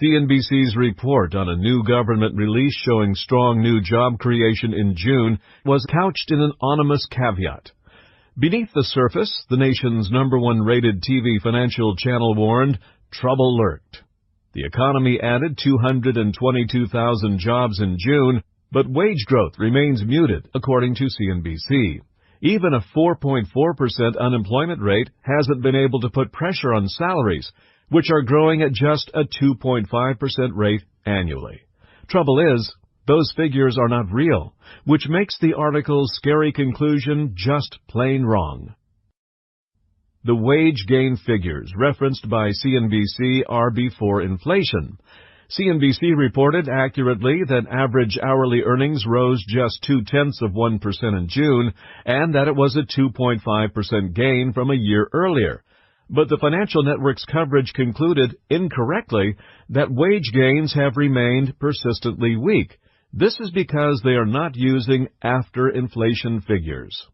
CNBC's report on a new government release showing strong new job creation in June was couched in an ominous caveat. Beneath the surface, the nation's #1 rated TV financial channel warned, trouble lurked. The economy added 222,000 jobs in June, but wage growth remains muted, according to CNBC. Even a 4.4% unemployment rate hasn't been able to put pressure on salaries, which are growing at just a 2.5% rate annually. Trouble is, those figures are not real, which makes the article's scary conclusion just plain wrong. The wage gain figures referenced by CNBC are before inflation. CNBC reported accurately that average hourly earnings rose just 0.2% in June, and that it was a 2.5% gain from a year earlier. But the financial network's coverage concluded, incorrectly, that wage gains have remained persistently weak. This is because they are not using after-inflation figures.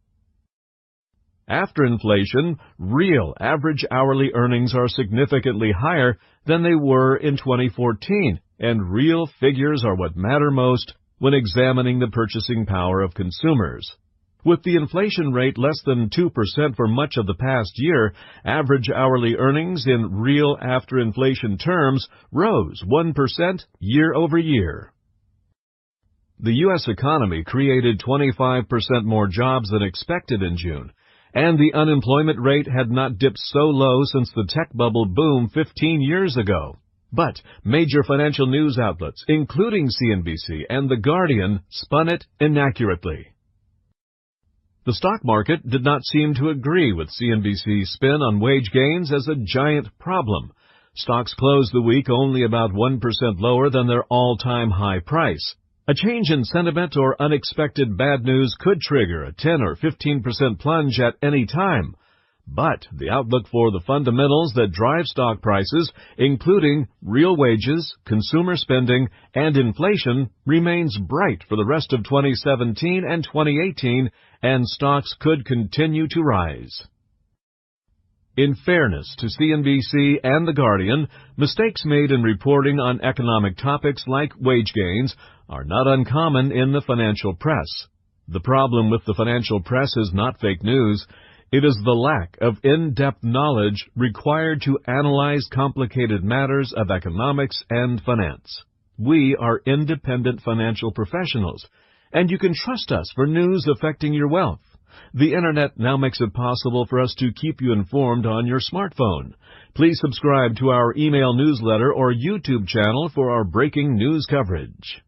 After inflation, real average hourly earnings are significantly higher than they were in 2014, and real figures are what matter most when examining the purchasing power of consumers. With the inflation rate less than 2% for much of the past year, average hourly earnings in real after-inflation terms rose 1% year over year. The U.S. economy created 25% more jobs than expected in June, and the unemployment rate had not dipped so low since the tech bubble boom 15 years ago. But major financial news outlets, including CNBC and The Guardian, spun it inaccurately. The stock market did not seem to agree with CNBC's spin on wage gains as a giant problem. Stocks closed the week only about 1% lower than their all-time high price. A change in sentiment or unexpected bad news could trigger a 10 or 15% plunge at any time. But the outlook for the fundamentals that drive stock prices, including real wages, consumer spending, and inflation, remains bright for the rest of 2017 and 2018, and stocks could continue to rise. In fairness to CNBC and The Guardian, mistakes made in reporting on economic topics like wage gains are not uncommon in the financial press. The problem with the financial press is not fake news. It is the lack of in-depth knowledge required to analyze complicated matters of economics and finance. We are independent financial professionals, and you can trust us for news affecting your wealth. The Internet now makes it possible for us to keep you informed on your smartphone. Please subscribe to our email newsletter or YouTube channel for our breaking news coverage.